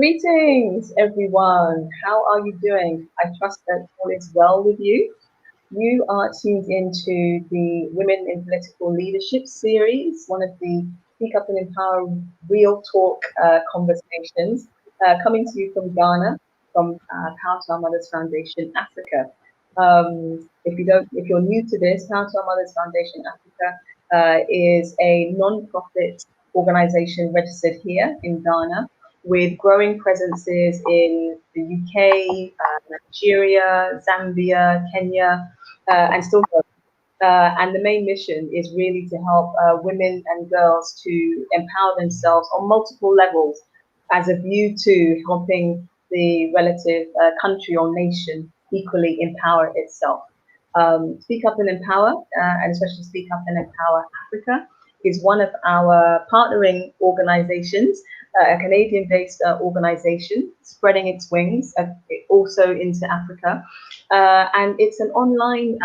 Greetings, everyone. How are you doing? I trust that all is well with you. You are tuned into the Women in Political Leadership series, one of the Speak Up and Empower Real Talk conversations, coming to you from Ghana, from Power to Our Mothers Foundation Africa. If you're new to this, Power to Our Mothers Foundation Africa is a non-profit organization registered here in Ghana, with growing presences in the UK, Nigeria, Zambia, Kenya, and still growing. And the main mission is really to help women and girls to empower themselves on multiple levels, as a view to helping the relative country or nation equally empower itself. Speak Up and Empower, and especially Speak Up and Empower Africa, is one of our partnering organizations, a Canadian-based organization spreading its wings also into Africa. And it's an online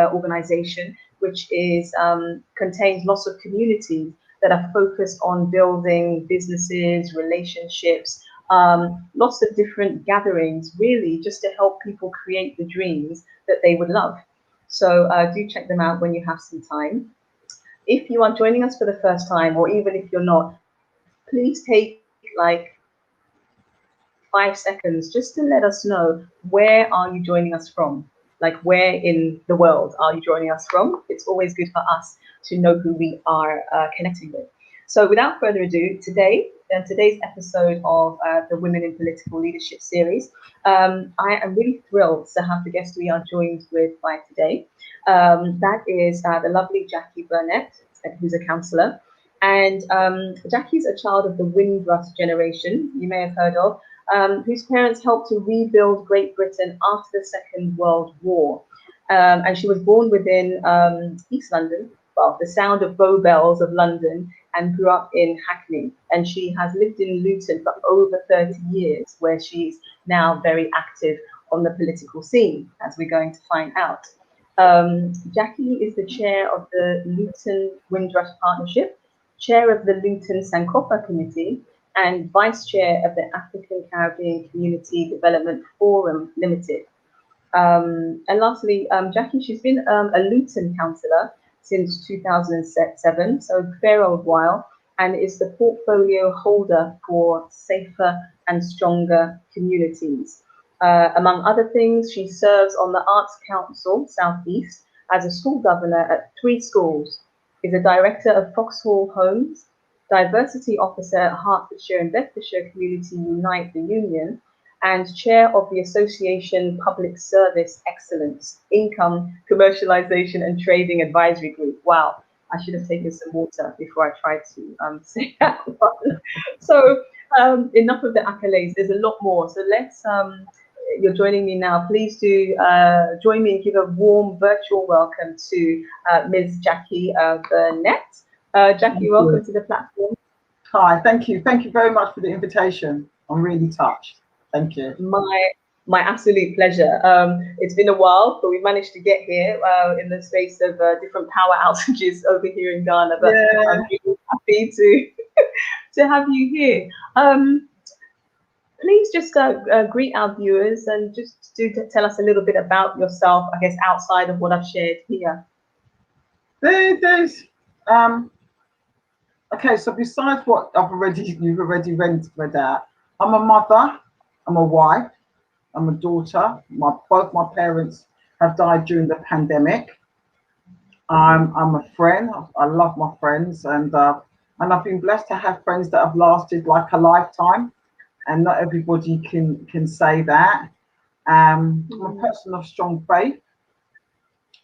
organization which is contains lots of communities that are focused on building businesses, relationships, lots of different gatherings, really just to help people create the dreams that they would love. So do check them out when you have some time. If you are joining us for the first time, or even if you're not, please take like 5 seconds just to let us know, where are you joining us from? Like, where in the world are you joining us from? It's always good for us to know who we are connecting with. So without further ado, today's episode of the Women in Political Leadership series, I am really thrilled to have the guest we are joined with by today. That is the lovely Jacqui Burnett, who's a councillor. And Jacqui's a child of the Windrush Generation, you may have heard of, whose parents helped to rebuild Great Britain after the Second World War. And she was born within East London, well, the sound of Bow Bells of London, and grew up in Hackney. And she has lived in Luton for over 30 years, where she's now very active on the political scene, as we're going to find out. Jacqui is the chair of the Luton Windrush Partnership, chair of the Luton Sankofa Committee, and vice chair of the African Caribbean Community Development Forum Limited. And lastly, Jacqui, she's been a Luton councillor since 2007, so a fair old while, and is the portfolio holder for Safer and Stronger Communities. Among other things, she serves on the Arts Council South East as a school governor at 3 schools, is a director of Foxhall Homes, diversity officer at Hertfordshire and Bedfordshire Community Unite the Union, and chair of the Association Public Service Excellence, Income, Commercialisation and Trading Advisory Group. Wow, I should have taken some water before I tried to say that one. So enough of the accolades, there's a lot more. So let's, you're joining me now. Please do join me and give a warm virtual welcome to Ms. Jacqui Burnett. Jacqui, welcome to the platform. Hi, thank you. Thank you very much for the invitation. I'm really touched. Thank you. My absolute pleasure. It's been a while, but we managed to get here in the space of different power outages over here in Ghana. But yeah, I'm really happy to have you here. Please just greet our viewers and just tell us a little bit about yourself, I guess, outside of what I've shared here. Okay, so besides what you've already read out, I'm a mother, I'm a wife, I'm a daughter. Both my parents have died during the pandemic. I'm a friend. I love my friends, and I've been blessed to have friends that have lasted like a lifetime, and not everybody can say that. I'm a person of strong faith,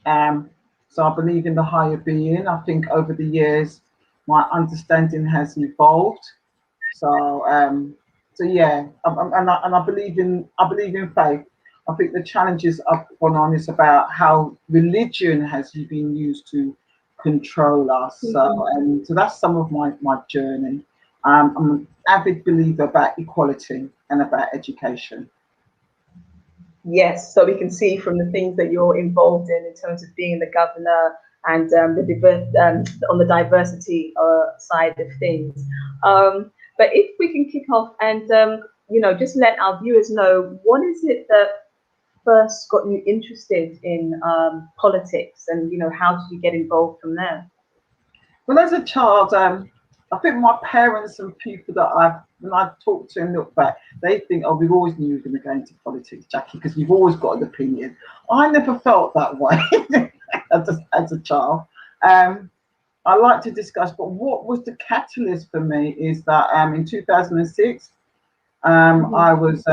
so I believe in the higher being. I think over the years my understanding has evolved. So yeah, and I believe in faith. I think the challenges I've gone on is about how religion has been used to control us. So that's some of my journey. I'm an avid believer about equality and about education. Yes, so we can see from the things that you're involved in terms of being the governor and on the diversity side of things. But if we can kick off and you know, just let our viewers know, what is it that first got you interested in politics, and you know, how did you get involved from there? Well, as a child, I think my parents and people that when I talk to and look back, they think, oh, we've always knew you were going to go into politics, Jacqui, because you've always got an opinion. I never felt that way as a child. I like to discuss, but what was the catalyst for me is that in 2006, I was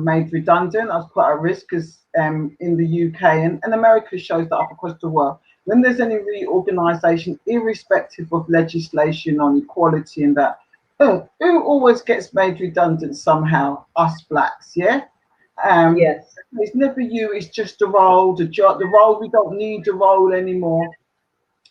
made redundant. I was quite at risk because in the UK and America shows that up across the world, when there's any reorganisation, irrespective of legislation on equality and that, who always gets made redundant somehow? Us blacks, yeah? Yes. It's never you, it's just the role, the job, the role, we don't need the role anymore.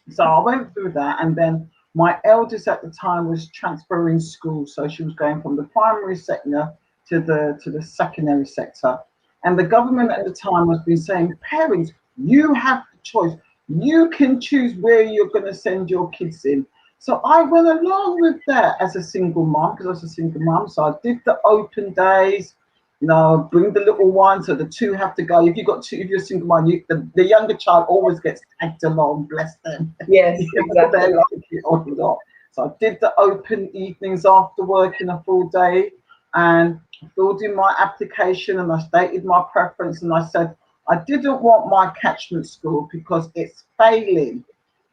So I went through that, and then my eldest at the time was transferring schools, so she was going from the primary sector to the secondary sector. And the government at the time has been saying, parents, you have the choice. You can choose where you're going to send your kids in. So I went along with that as a single mom, because I was a single mom. So I did the open days, you know, bring the little one, so the two have to go. If you've got two, if you're a single mom, the younger child always gets tagged along, bless them. Yes, exactly. They like it or not. So I did the open evenings after working a full day, and filled in my application, and I stated my preference, and I said I didn't want my catchment school because it's failing.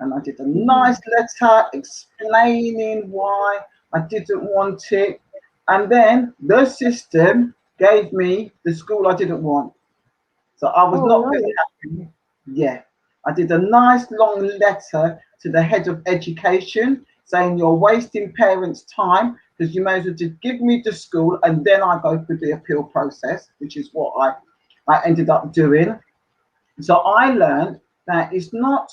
And I did a nice letter explaining why I didn't want it. And then the system gave me the school I didn't want. So I was not very happy. Yeah. I did a nice long letter to the head of education saying you're wasting parents' time, because you may as well just give me the school and then I go through the appeal process, which is what I ended up doing. So I learned that it's not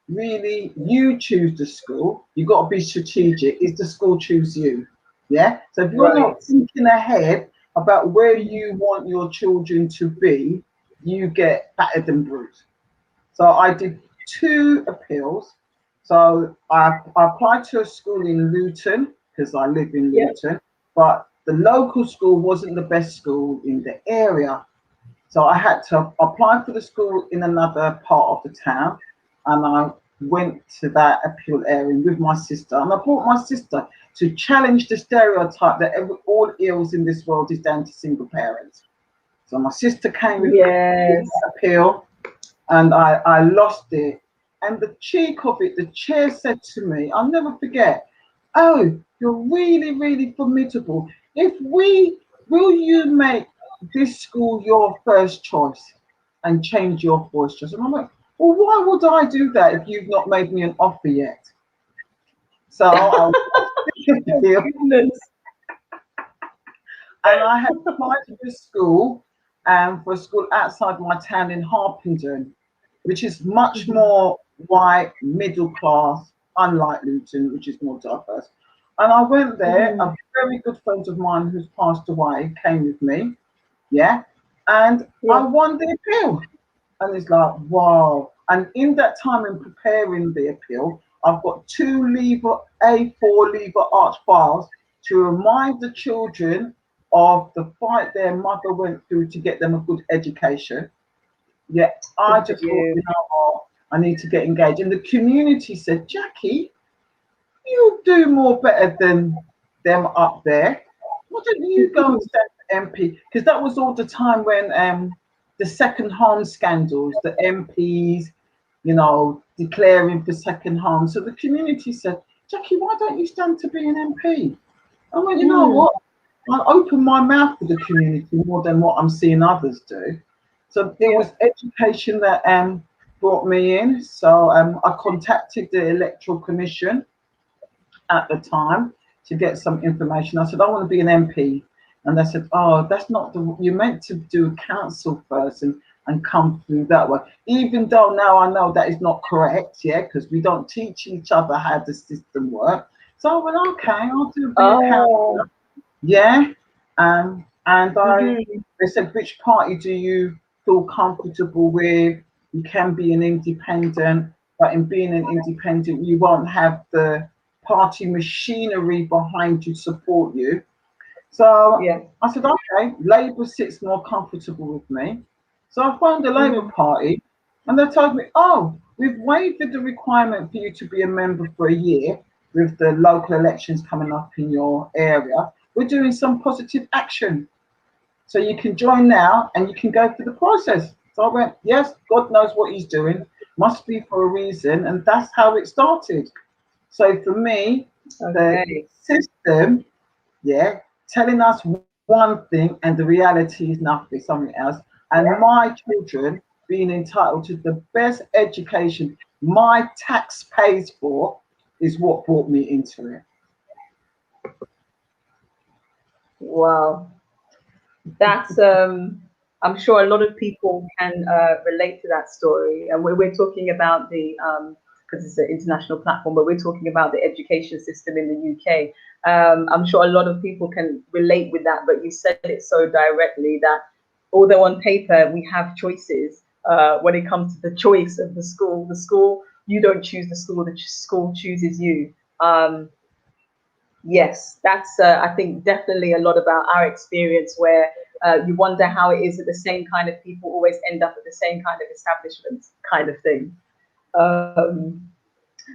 really you choose the school, you've got to be strategic. It's the school choose you. Yeah. So if you're not thinking ahead about where you want your children to be, you get battered and bruised. So I did 2 appeals. So I applied to a school in Luton because I live in Luton, but the local school wasn't the best school in the area. So I had to apply for the school in another part of the town, and I went to that appeal area with my sister, and I brought my sister to challenge the stereotype that all ills in this world is down to single parents. So my sister came with the appeal, and I lost it. And the cheek of it, the chair said to me, I'll never forget, oh, you're really, really formidable. Will you make this school your first choice and change your voice choice? And I'm like, well, why would I do that if you've not made me an offer yet? So I and I had applied to this school for a school outside my town in Harpenden, which is much more white, middle class, unlike Luton, which is more diverse. And I went there, a very good friend of mine who's passed away came with me, and I won the appeal. And it's like, wow. And in that time, in preparing the appeal, I've got 2 A4 lever arch files to remind the children of the fight their mother went through to get them a good education. Yeah, I just thought, you know what, I need to get engaged. And the community said, Jacqui, you do more better than them up there. Why don't you go and stand for MP? Because that was all the time when the second harm scandals, the MPs, you know, declaring for second harm. So the community said, Jacqui, why don't you stand to be an MP? I went, you know what? I'll open my mouth to the community more than what I'm seeing others do. So it was education that brought me in. So I contacted the Electoral Commission at the time to get some information. I said, I want to be an MP. And they said, oh, that's not you're meant to do council first and come through that way. Even though now I know that is not correct, because we don't teach each other how the system works. So I went, okay, I'll do a councillor. And they said, which party do you feel comfortable with? You can be an independent, but in being an independent, you won't have the party machinery behind you, support you. So Yeah. I said, okay, Labour sits more comfortable with me. So I phoned the Labour Party and they told me, oh, we've waived the requirement for you to be a member for a year with the local elections coming up in your area. We're doing some positive action. So you can join now and you can go through the process. So I went, yes, God knows what he's doing. Must be for a reason. And that's how it started. So for me, the Okay. system, yeah, telling us one thing and the reality is nothing, something else. And my children being entitled to the best education my tax pays for is what brought me into it. Wow. That's I'm sure a lot of people can relate to that story. And we're talking about the because it's an international platform, but we're talking about the education system in the UK. I'm sure a lot of people can relate with that, but you said it so directly that although on paper we have choices, when it comes to the choice of the school, you don't choose the school chooses you. Yes, that's I think definitely a lot about our experience where you wonder how it is that the same kind of people always end up at the same kind of establishments kind of thing.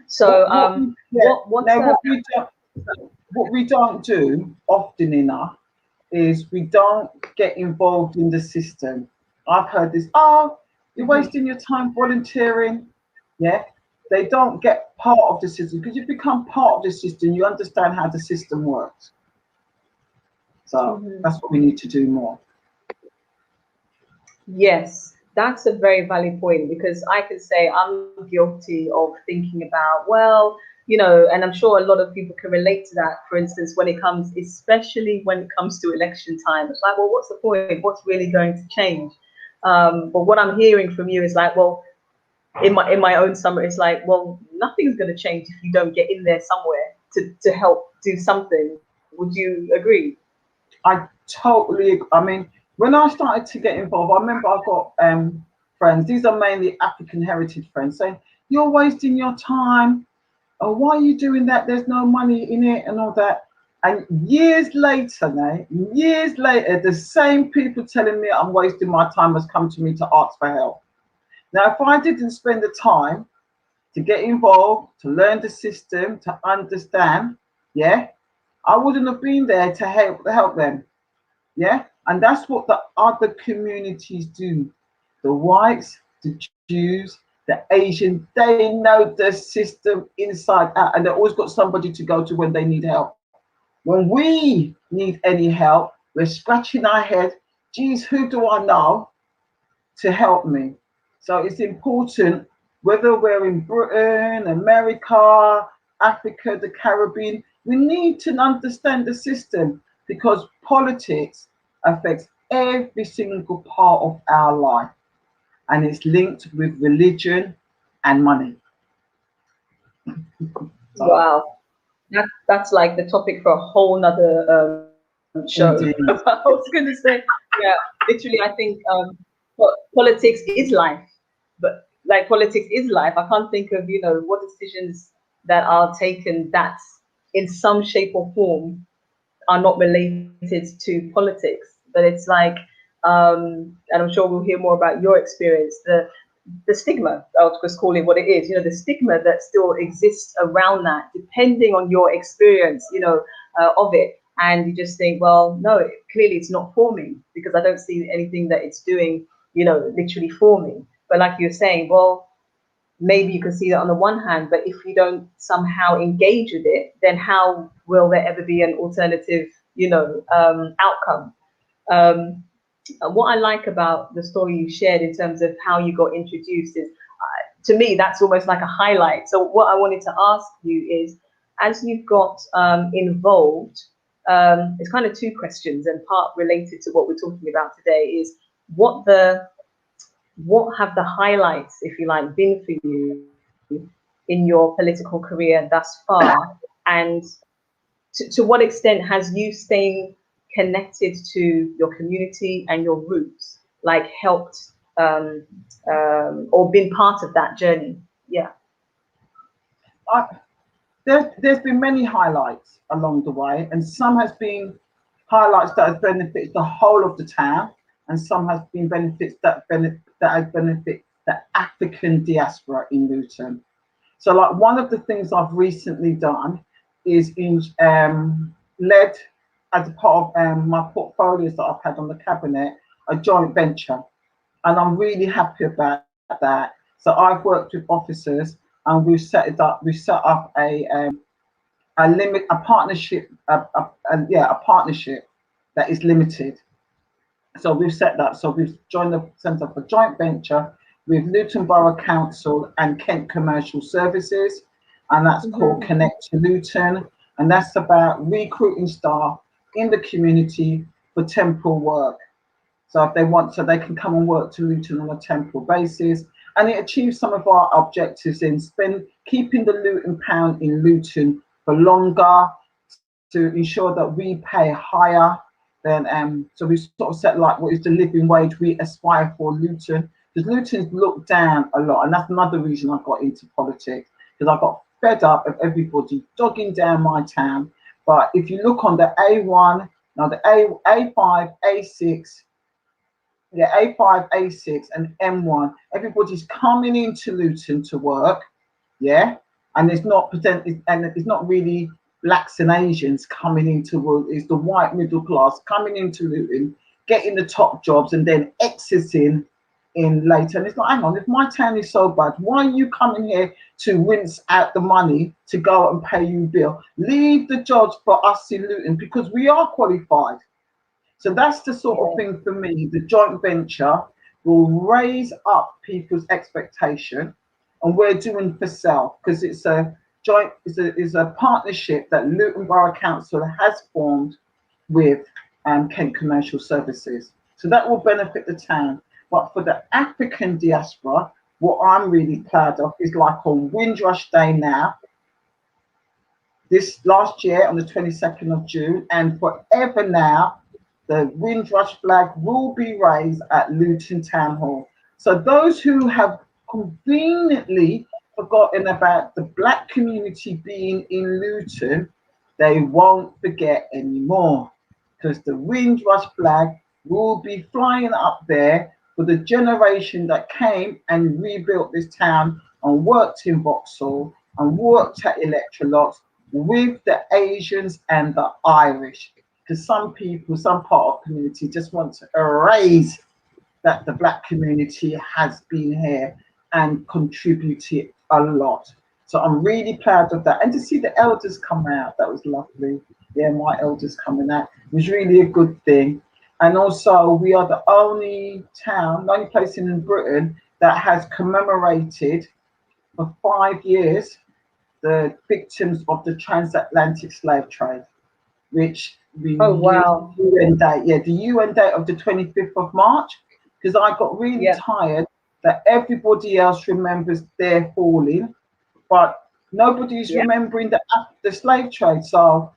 So Now, what we don't do often enough is we don't get involved in the system. I've heard this, oh, you're wasting your time volunteering. Yeah, they don't get part of the system because you become part of the system, you understand how the system works. So that's what we need to do more. Yes, that's a very valid point because I can say I'm guilty of thinking about, well, you know, and I'm sure a lot of people can relate to that. For instance, when it comes, especially when it comes to election time, it's like, well, what's the point? What's really going to change? But what I'm hearing from you is like, well, in my own summary, it's like, well, nothing's going to change if you don't get in there somewhere to help do something. Would you agree? I totally, I mean, when I started to get involved, I remember I got friends, these are mainly African heritage friends, saying, you're wasting your time. Oh, why are you doing that? There's no money in it and all that. And years later, the same people telling me I'm wasting my time has come to me to ask for help. Now, if I didn't spend the time to get involved, to learn the system, to understand, yeah, I wouldn't have been there to help them. Yeah, and that's what the other communities do. The whites, the Jews, the Asian, they know the system inside out, and they always got somebody to go to when they need help. When we need any help, we're scratching our head. Geez, who do I know to help me? So it's important whether we're in Britain, America, Africa, the Caribbean, we need to understand the system because politics affects every single part of our life and it's linked with religion and money. So, Wow. That's like the topic for a whole nother show. indeed. I was going to say, yeah, literally, I think politics is life, but like politics is life. I can't think of, you know, what decisions that are taken that in some shape or form are not related to politics. But it's like, and I'm sure we'll hear more about your experience, the stigma, I'll just call it what it is, you know, the stigma that still exists around that, depending on your experience, you know, of it. And you just think, well, no, clearly it's not for me because I don't see anything that it's doing, you know, literally for me. But like you're saying, well, maybe you can see that on the one hand, but if you don't somehow engage with it, then how will there ever be an alternative, you know, outcome? What I like about the story you shared in terms of how you got introduced is, to me, that's almost like a highlight. So what I wanted to ask you is, as you've got involved, it's kind of two questions and part related to what we're talking about today is what have the highlights, if you like, been for you in your political career thus far, and to what extent has you staying connected to your community and your roots like helped or been part of that journey? Yeah. there's been many highlights along the way, and some has been highlights that has benefited the whole of the town, and some has been benefits that has benefit the African diaspora in Luton. So, like one of the things I've recently done is led as a part of my portfolios that I've had on the cabinet a joint venture, and I'm really happy about that. So I've worked with officers, and we've set it up. We set up a partnership, a partnership that is limited. So we've set that. So we've set up a joint venture with Luton Borough Council and Kent Commercial Services, and that's called Connect to Luton, and that's about recruiting staff in the community for temporal work. So if they want, so they can come and work to Luton on a temporal basis, and it achieves some of our objectives in keeping the Luton pound in Luton for longer, to ensure that we pay higher than so we sort of set like what is the living wage we aspire for Luton, because Luton's looked down a lot, and that's another reason I got into politics, because I got fed up of everybody dogging down my town. But if you look on the A1, now the A5, A6, yeah, A5, A6, and M1, everybody's coming into Luton to work, yeah, and it's not really blacks and Asians coming into work. It's the white middle class coming into Luton, getting the top jobs, and then exiting in later. And it's like, hang on, if my town is so bad, why are you coming here to rinse out the money to go and pay you bill? Leave the jobs for us in Luton, because we are qualified. So that's the sort of thing for me. The joint venture will raise up people's expectation, and we're doing for self, because it's a partnership that Luton Borough Council has formed with Kent Commercial Services. So that will benefit the town. But for the African diaspora, what I'm really proud of is like on Windrush Day now, this last year on the 22nd of June, and forever now, the Windrush flag will be raised at Luton Town Hall. So those who have conveniently forgotten about the black community being in Luton, they won't forget anymore, because the Windrush flag will be flying up there for the generation that came and rebuilt this town and worked in Foxhall and worked at Electrolux with the Asians and the Irish. Because some people, some part of the community just want to erase that the black community has been here and contributed a lot. So I'm really proud of that. And to see the elders come out, that was lovely. Yeah, my elders coming out was really a good thing. And also, we are the only town, the only place in Britain that has commemorated for 5 years the victims of the transatlantic slave trade, which we wow. UN date, yeah, the UN date of the 25th of March, because I got really tired that everybody else remembers their falling, but nobody's remembering the slave trade. So,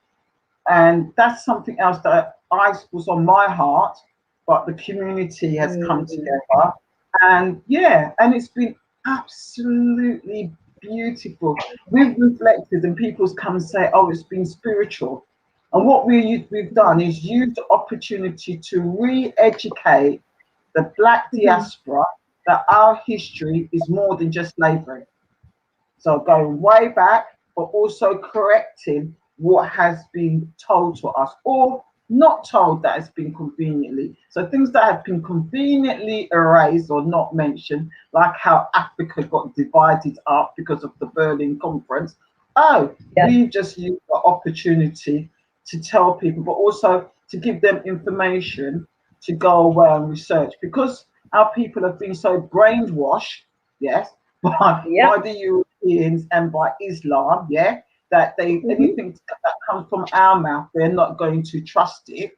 and that's something else that was on my heart, but the community has come together, and and it's been absolutely beautiful. We've reflected, and people's come and say, oh, it's been spiritual. And what we've done is use the opportunity to re-educate the black diaspora that our history is more than just slavery. So going way back, but also correcting what has been told to us, or not told that has been conveniently. So things that have been conveniently erased or not mentioned, like how Africa got divided up because of the Berlin Conference. We just used the opportunity to tell people, but also to give them information to go away and research, because our people have been so brainwashed, by the Europeans and by Islam, that anything that comes from our mouth, they're not going to trust it.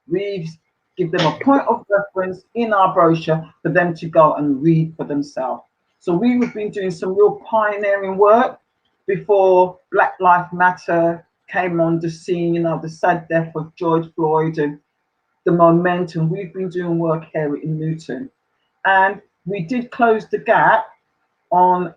We give them a point of reference in our brochure for them to go and read for themselves. So we've been doing some real pioneering work before Black Lives Matter came on the scene, the sad death of George Floyd and the momentum. We've been doing work here in Luton, and we did close the gap on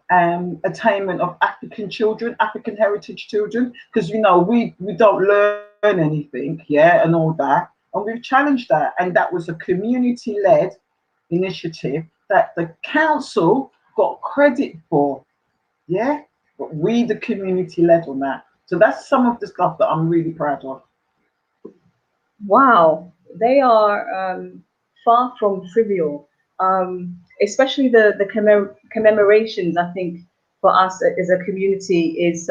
attainment of African children, African heritage children, because you know we don't learn anything, yeah, and all that, and we've challenged that, and that was a community-led initiative that the council got credit for, yeah, but we the community led on that. So that's some of the stuff that I'm really proud of. Wow, they are far from trivial, especially the commemorations. I think for us as a community is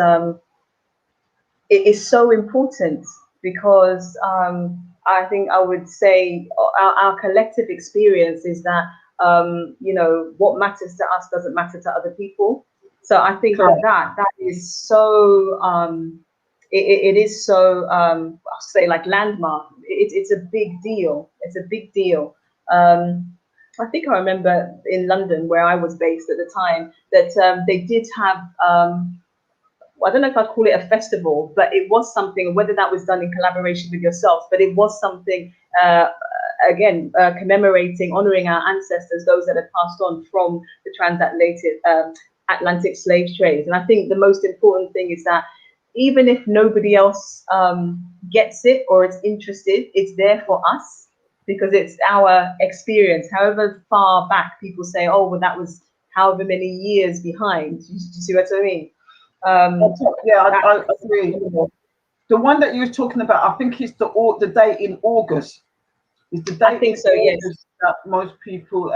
it is so important because I think I would say our collective experience is that you know, what matters to us doesn't matter to other people. So I think Correct. that is so it is so I'll say like landmark. It's a big deal. It's a big deal. I think I remember in London, where I was based at the time, that they did have I don't know if I'd call it a festival, but it was something, whether that was done in collaboration with yourself, but it was something, again, commemorating, honoring our ancestors, those that had passed on from the Atlantic slave trades. And I think the most important thing is that even if nobody else gets it or is interested, it's there for us because it's our experience. However far back people say, oh, well, that was however many years behind. You see what I mean? Yeah, I agree. The one that you were talking about, I think, is the date in August. Is the date I think so, yes. That most people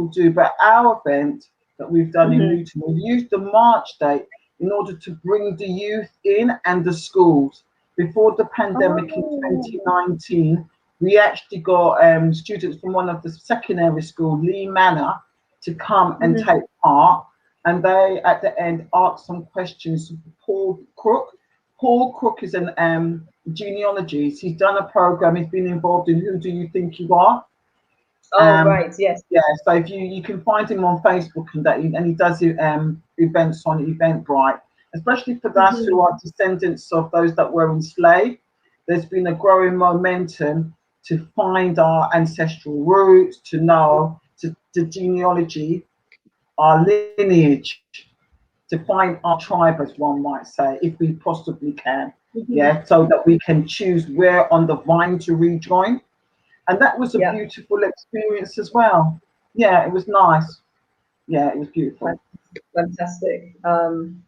do. But our event that we've done in Luton, we used the March date in order to bring the youth in and the schools. Before the pandemic in 2019, we actually got students from one of the secondary schools, Lee Manor, to come and take part. And they, at the end, asked some questions to Paul Crook. Paul Crook is an genealogist. He's done a program. He's been involved in Who Do You Think You Are? Oh, right, yes. Yeah, so if you can find him on Facebook and that, and he does events on Eventbrite, especially for us who are descendants of those that were enslaved. There's been a growing momentum to find our ancestral roots, to know the genealogy, our lineage, to find our tribe, as one might say, if we possibly can, yeah, so that we can choose where on the vine to rejoin. And that was a beautiful experience as well. Yeah, it was nice. Yeah, it was beautiful. Fantastic.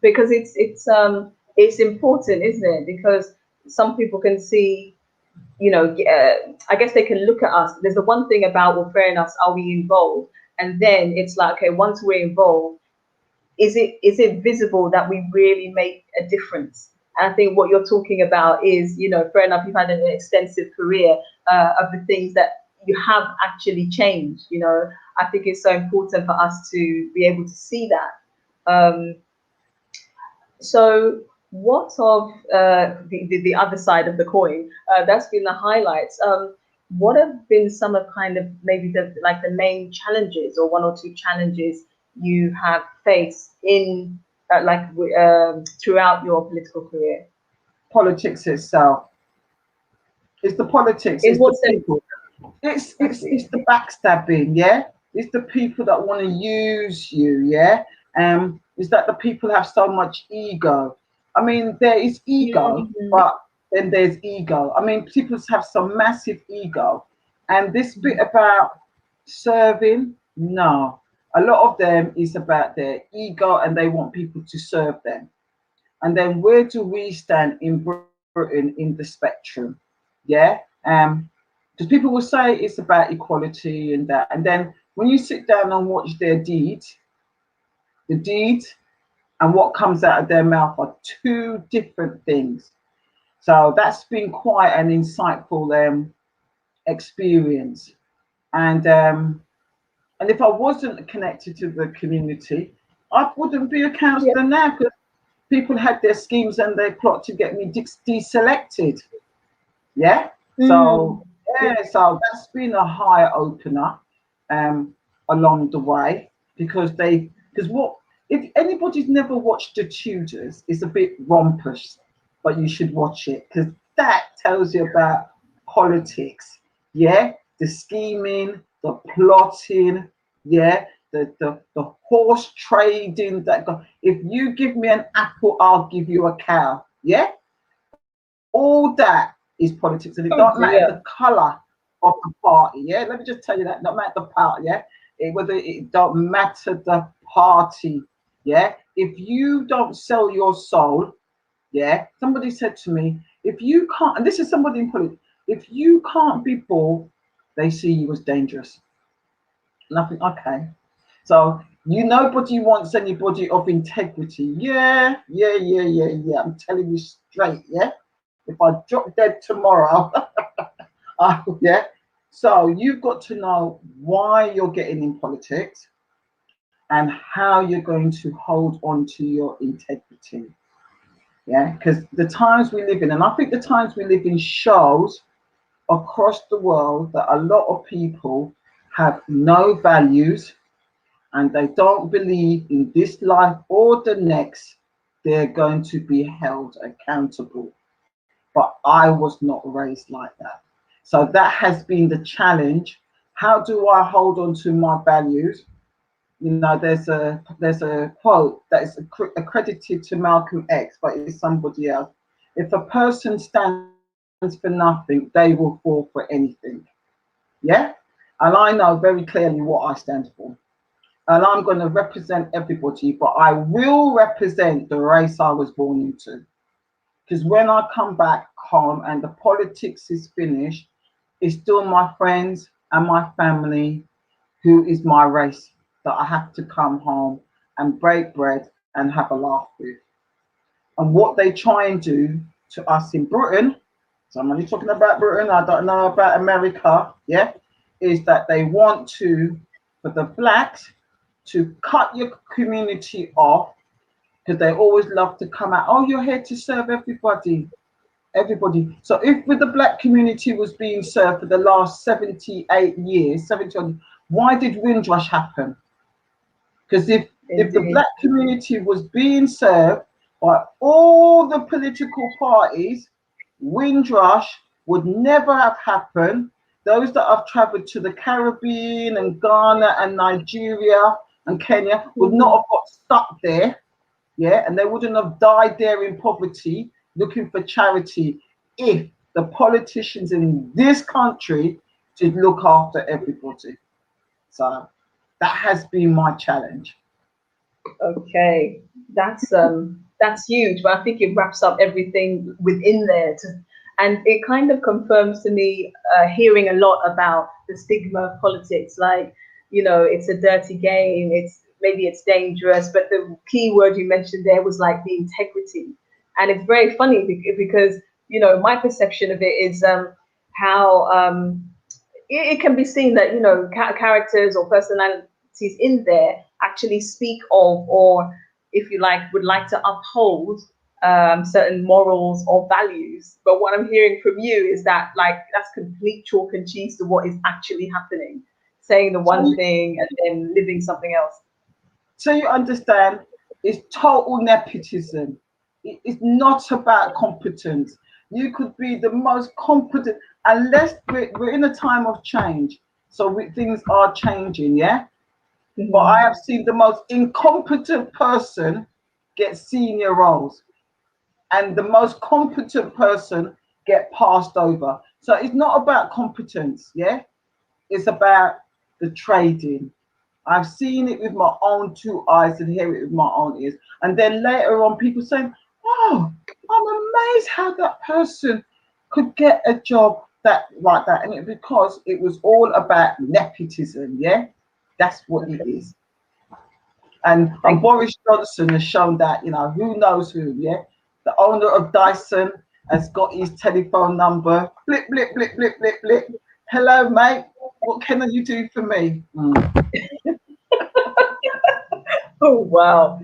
Because it's important, isn't it? Because some people can see, you know, I guess they can look at us. There's the one thing about, well, fair enough, are we involved? And then it's like, okay, once we're involved, is it visible that we really make a difference? And I think what you're talking about is, you know, fair enough, you've had an extensive career of the things that you have actually changed. You know, I think it's so important for us to be able to see that. So what of the other side of the coin? That's been the highlights. What have been some of kind of maybe the main challenges or one or two challenges you have faced in throughout your political career? Politics itself. It's the politics. In it's what the sense? people. It's the backstabbing, yeah. It's the people that want to use you, yeah. Is that the people have so much ego? I mean, there is ego, but then there's ego. I mean, people have some massive ego, and this bit about serving, no. A lot of them is about their ego, and they want people to serve them. And then where do we stand in Britain in the spectrum? Yeah. Because people will say it's about equality and that. And then when you sit down and watch their deed, the deed and what comes out of their mouth are two different things. So that's been quite an insightful experience. And if I wasn't connected to the community, I wouldn't be a councillor now, because people had their schemes and their plot to get me deselected. Yeah. So so that's been a high opener along the way, because what if anybody's never watched the Tudors, it's a bit rompous, but you should watch it, because that tells you about politics. Yeah, the scheming, the plotting, yeah, the horse trading that go. If you give me an apple, I'll give you a cow. Yeah, all that is politics, and it Oh don't matter dear. the color of the party. Yeah, let me just tell you that. Not matter the party. Yeah, whether it don't matter the party. Yeah, if you don't sell your soul, yeah. Somebody said to me, if you can't, and this is somebody in politics, if you can't be bought, they see you as dangerous. Nothing. Okay. So nobody wants anybody of integrity. Yeah. I'm telling you straight. Yeah. If I drop dead tomorrow, yeah. So you've got to know why you're getting in politics and how you're going to hold on to your integrity. Yeah, because the times we live in, and I think the times we live in shows across the world that a lot of people have no values and they don't believe in this life or the next they're going to be held accountable. But I was not raised like that. So that has been the challenge. How do I hold on to my values? You know, there's a quote that is accredited to Malcolm X, but it's somebody else. If a person stands for nothing, they will fall for anything. Yeah, and I know very clearly what I stand for, and I'm going to represent everybody, but I will represent the race I was born into. Because when I come back home and the politics is finished, it's still my friends and my family who is my race that I have to come home and break bread and have a laugh with. And what they try and do to us in Britain, so I'm only talking about Britain, I don't know about America, yeah, is that they want to, for the blacks, to cut your community off because they always love to come out, oh, you're here to serve everybody. Everybody. So if with the black community was being served for the last 78 years, 70, why did Windrush happen? Because if the Indeed. black community was being served by all the political parties, Windrush would never have happened. Those that have travelled to the Caribbean and Ghana and Nigeria and Kenya would not have got stuck there, yeah, and they wouldn't have died there in poverty looking for charity if the politicians in this country did look after everybody. So that has been my challenge. Okay, that's huge, but I think it wraps up everything within there, and it kind of confirms to me, hearing a lot about the stigma of politics, like, you know, it's a dirty game, it's dangerous, but the key word you mentioned there was like the integrity, and it's very funny because you know my perception of it is how it can be seen that, you know, characters or personalities in there actually speak of, or if you like, would like to uphold certain morals or values. But what I'm hearing from you is that, like, that's complete chalk and cheese to what is actually happening, saying the one thing and then living something else. So you understand, it's total nepotism. It's not about competence. You could be the most competent, unless we're in a time of change. So things are changing, yeah? But I have seen the most incompetent person get senior roles and the most competent person get passed over. So it's not about competence, yeah? It's about the trading. I've seen it with my own two eyes and hear it with my own ears. And then later on, people saying, oh, I'm amazed how that person could get a job that like that. And because it was all about nepotism, yeah? That's what it is. And Boris Johnson has shown that, you know, who knows who, yeah? The owner of Dyson has got his telephone number. Blip, blip, blip, blip, blip, blip. Hello, mate. What can you do for me? Oh wow!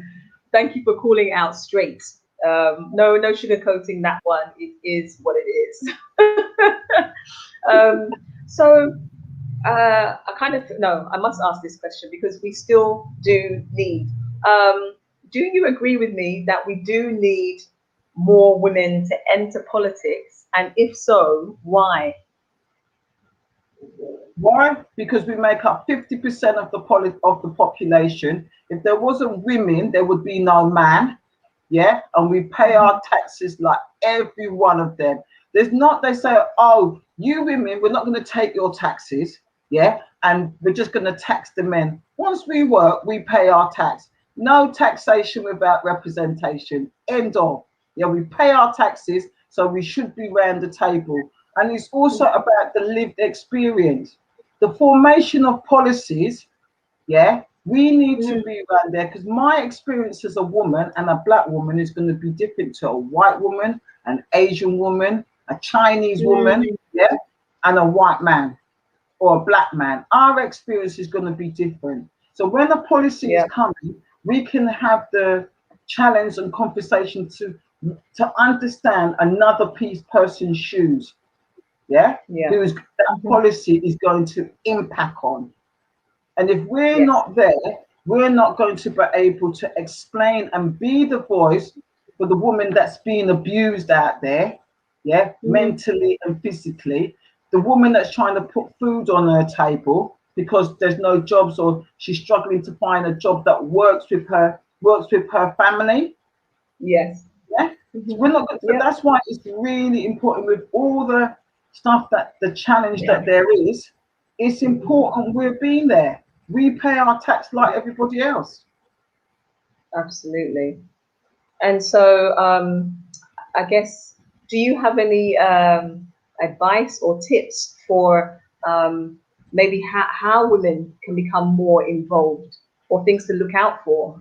Thank you for calling out straight. No sugarcoating that one. It is what it is. So I must ask this question because we still do need. Do you agree with me that we do need more women to enter politics? And if so, why? Why? Because we make up 50% of the population. If there wasn't women, there would be no man. Yeah, and we pay our taxes like every one of them. There's not, they say, oh, you women, we're not going to take your taxes. Yeah, and we're just going to tax the men. Once we work, we pay our tax. No taxation without representation. End of. Yeah, we pay our taxes, so we should be round the table. And it's also about the lived experience, the formation of policies. Yeah, we need to be around there, because my experience as a woman and a black woman is going to be different to a white woman, an Asian woman, a Chinese woman, yeah, and a white man or a black man. Our experience is going to be different. So when a policy is coming, we can have the challenge and conversation to understand another person's shoes. Yeah, who's that policy is going to impact on. And if we're not there, we're not going to be able to explain and be the voice for the woman that's being abused out there, mentally and physically. The woman that's trying to put food on her table because there's no jobs, or she's struggling to find a job that works with her family. Yes. Yeah. So we're not. So that's why it's really important, with all the stuff, that the challenge that there is. It's important we're being there. We pay our tax like everybody else. Absolutely. And so I guess, do you have any advice or tips for maybe how women can become more involved, or things to look out for?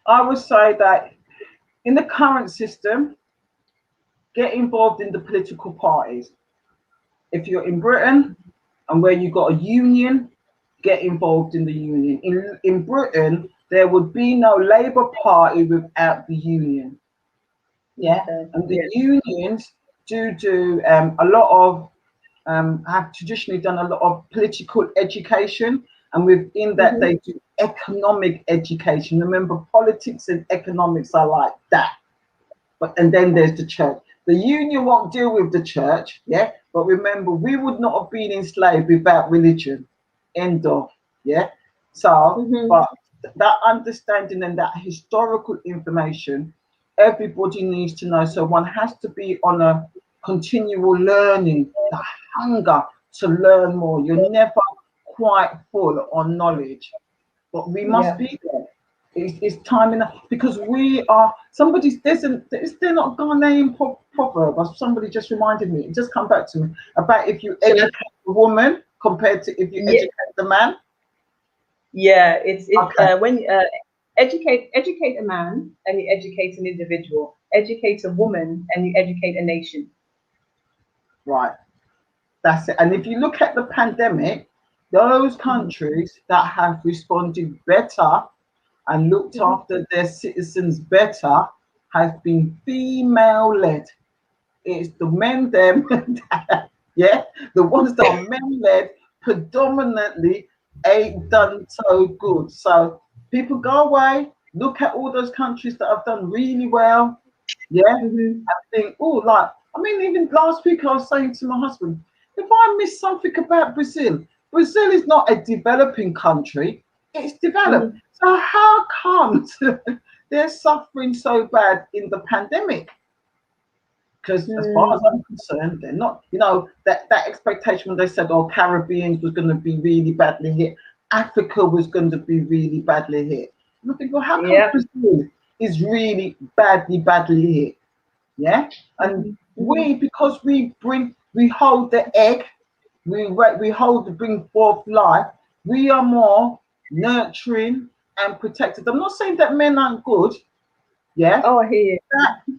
I would say that in the current system, get involved in the political parties. If you're in Britain and where you've got a union, get involved in the union. In Britain, there would be no Labour Party without the union. Yeah, and the unions do a lot of have traditionally done a lot of political education, and within that they do economic education. Remember, politics and economics are like that. And then there's the church. The union won't deal with the church, yeah. But remember, we would not have been enslaved without religion. End of. Yeah. So, but that understanding and that historical information, everybody needs to know. So one has to be on a continual learning, the hunger to learn more. You're never quite full on knowledge, but we must be there. It's time enough, because we are somebody's. Is there not a Ghanaian proverb? Somebody just reminded me. It just come back to me about if you educate the woman compared to if you educate the man. Yeah, it's when educate a man and you educate an individual. Educate a woman and you educate a nation. Right, that's it. And if you look at the pandemic, those countries that have responded better and looked after their citizens better has been female-led. It's the men them, yeah, the ones that are men-led predominantly ain't done so good. So people go away, look at all those countries that have done really well, yeah, and think, oh, like, I mean, even last week I was saying to my husband, if I miss something about Brazil, Brazil is not a developing country, it's developed. So how comes they're suffering so bad in the pandemic? Because as far as I'm concerned, they're not, that expectation when they said, oh, Caribbeans was going to be really badly hit, Africa was going to be really badly hit. And I think, well, how come Brazil is really badly hit? Yeah. And because we hold the egg, we hold the bring forth life, we are more nurturing and protected. I'm not saying that men aren't good. Yeah. Oh, I hear you.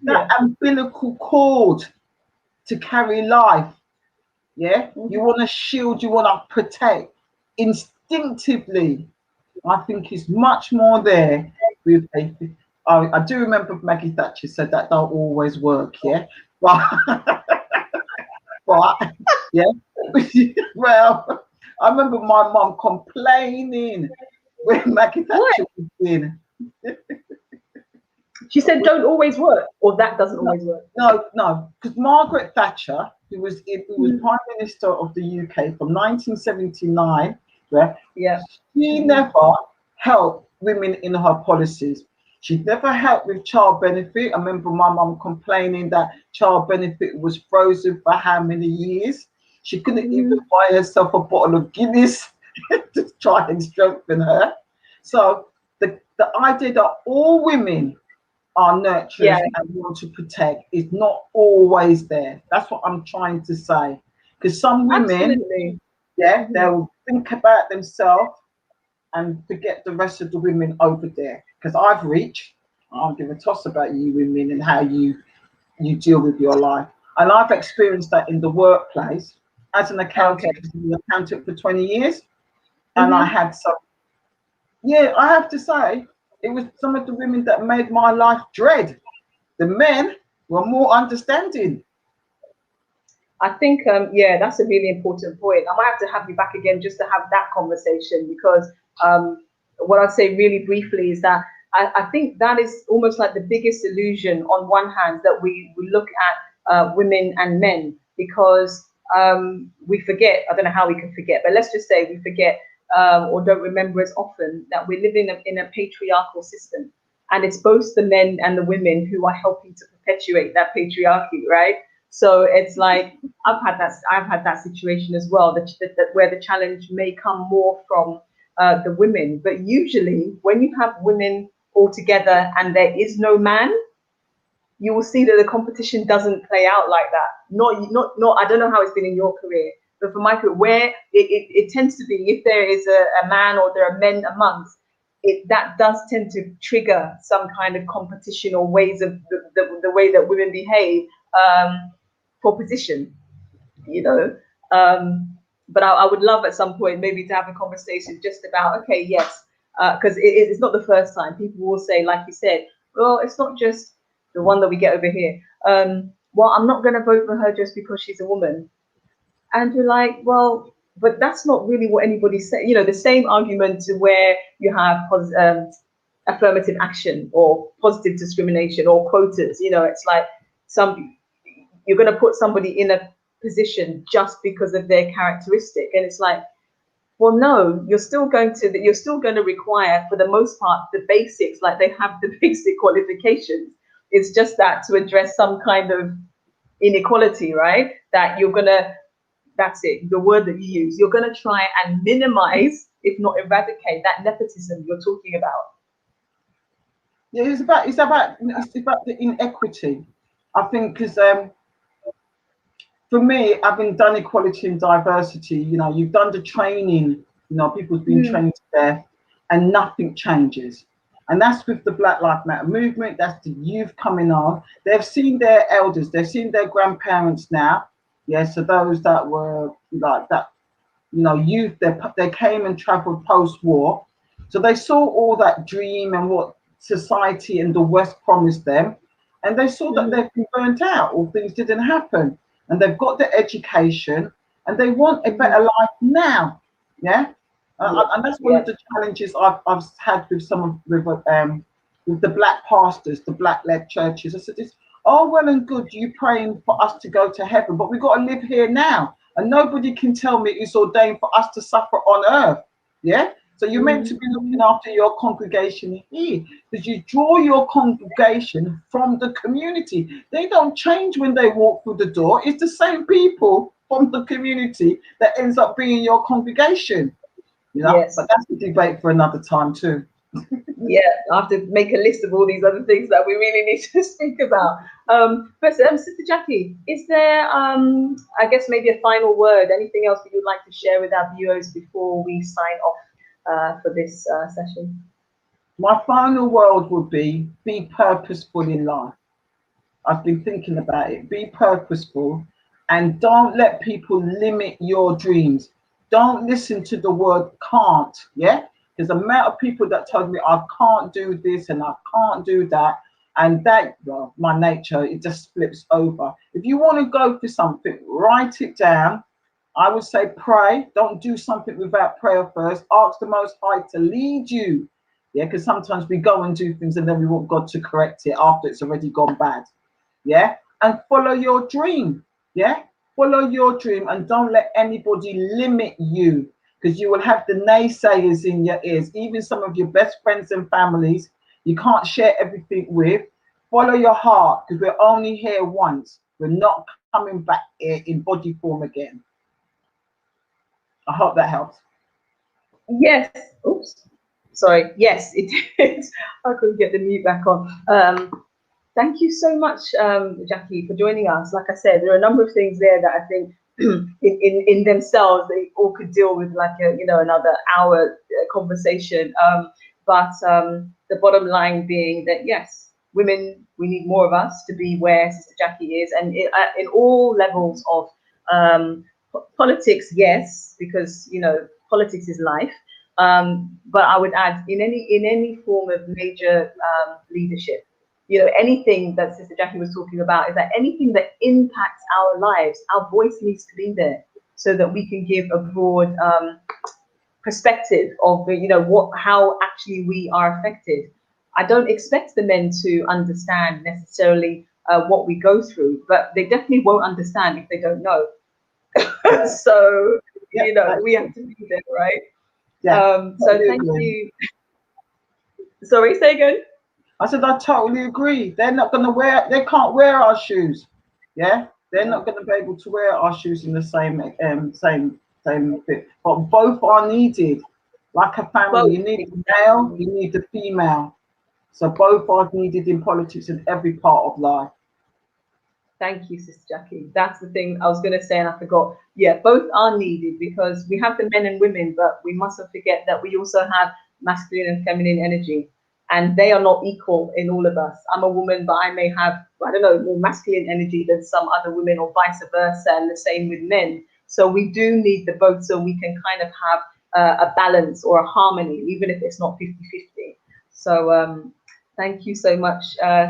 That umbilical cord to carry life. Yeah. You want to shield, you want to protect instinctively. I think it's much more there with I do remember Maggie Thatcher said that don't always work, yeah. But yeah. Well, I remember my mum complaining when Maggie Thatcher was in. She said don't always work, or that doesn't always work. No, because Margaret Thatcher who was Prime Minister of the UK from 1979. Yeah. She never helped women in her policies. She never helped with child benefit. I remember my mum complaining that child benefit was frozen for how many years. She couldn't even buy herself a bottle of Guinness to try and strengthen her. So the idea that all women are nurturers and want to protect is not always there. That's what I'm trying to say. Because some women, they'll think about themselves and forget the rest of the women over there. Because I've reached, I don't give a toss about you women and how you deal with your life. And I've experienced that in the workplace as an accountant. I've been an accountant for 20 years. And I had some, I have to say, it was some of the women that made my life dread. The men were more understanding. I think, that's a really important point. I might have to have you back again just to have that conversation, because what I'd say really briefly is that I think that is almost like the biggest illusion on one hand, that we look at women and men, because we forget, I don't know how we can forget, but let's just say we forget or don't remember as often that we live in a patriarchal system, and it's both the men and the women who are helping to perpetuate that patriarchy, right? So it's like I've had that situation as well, that where the challenge may come more from the women, but usually when you have women all together and there is no man, you will see that the competition doesn't play out like that. Not. I don't know how it's been in your career, but for my career, where it tends to be, if there is a man or there are men amongst it, that does tend to trigger some kind of competition or ways of the way that women behave for position, you know. But I would love at some point maybe to have a conversation just about, okay, yes, because it's not the first time. People will say, like you said, well, it's not just the one that we get over here. Well, I'm not going to vote for her just because she's a woman. And you're like, well, but that's not really what anybody said. You know, the same argument where you have affirmative action or positive discrimination or quotas. You know, it's like you're going to put somebody in a position just because of their characteristic, and it's like, well, no, you're still going to require, for the most part, the basics. Like, they have the basic qualifications. It's just that to address some kind of inequality, right? That you're gonna, that's it, the word that you use. You're gonna try and minimize, if not eradicate, that nepotism you're talking about. Yeah, it's about the inequity. I think because for me, having done equality and diversity, you know, you've done the training, you know, people's been trained to death, and nothing changes. And that's with the Black Lives Matter movement. That's the youth coming on. They've seen their elders, they've seen their grandparents now. Yeah, so those that were like that, you know, youth, they came and traveled post-war. So they saw all that dream and what society and the West promised them. And they saw that they've been burnt out, or things didn't happen. And they've got the education and they want a better life now. Yeah. And that's one of the challenges I've had with with the black pastors, the black led churches. I said, it's all well and good you praying for us to go to heaven, but we've got to live here now. And nobody can tell me it's ordained for us to suffer on earth. Yeah. So you're meant to be looking after your congregation here, because you draw your congregation from the community. They don't change when they walk through the door. It's the same people from the community that ends up being your congregation. You know, but that's a debate for another time too. Yeah, I have to make a list of all these other things that we really need to speak about. But Sister Jacqui, is there, I guess, maybe a final word, anything else that you'd like to share with our viewers before we sign off for this session? My final word would be purposeful in life. I've been thinking about it. Be purposeful, and don't let people limit your dreams. Don't listen to the word can't. Yeah, there's a amount of people that told me I can't do this and I can't do that, and that, well, my nature, it just flips over. If you want to go for something, write it down. I would say pray. Don't do something without prayer first. Ask the Most High to lead you. Yeah, because sometimes we go and do things and then we want God to correct it after it's already gone bad. Yeah, and follow your dream. Yeah, follow your dream and don't let anybody limit you, because you will have the naysayers in your ears, even some of your best friends and families you can't share everything with. Follow your heart, because we're only here once. We're not coming back here in body form again. I hope that helps. Yes. Oops. Sorry. Yes, it did. I couldn't get the mute back on. Thank you so much, Jacqui, for joining us. Like I said, there are a number of things there that I think in themselves, they all could deal with like a, another hour conversation. But the bottom line being that, yes, women, we need more of us to be where Sister Jacqui is. And in all levels of politics, yes, because, politics is life. But I would add in any form of major leadership, anything that Sister Jacqui was talking about is that anything that impacts our lives, our voice needs to be there so that we can give a broad perspective of, how actually we are affected. I don't expect the men to understand necessarily what we go through, but they definitely won't understand if they don't know. So, we have to be there, right? Yeah. So thank you. Sorry, say again. I said, I totally agree. They're not going to they can't wear our shoes. Yeah, they're not going to be able to wear our shoes in the same fit. But both are needed. Like a family, you need the male, you need the female. So both are needed in politics in every part of life. Thank you, Sister Jacqui. That's the thing I was going to say, and I forgot. Yeah, both are needed because we have the men and women, but we mustn't forget that we also have masculine and feminine energy. And they are not equal in all of us. I'm a woman, but I may have, I don't know, more masculine energy than some other women, or vice versa, and the same with men. So we do need the both so we can kind of have a balance or a harmony, even if it's not 50-50. So thank you so much,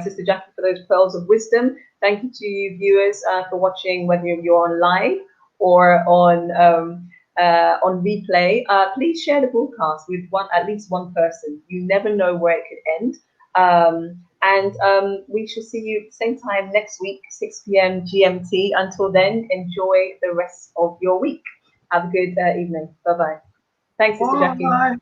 Sister Jacqui, for those pearls of wisdom. Thank you to you viewers for watching, whether you're on live or on replay. Please share the broadcast with at least one person. You never know where it could end. And we shall see you same time next week, 6 p.m. GMT. Until then, enjoy the rest of your week. Have a good evening. Bye-bye. Thanks, Sister Jacqui.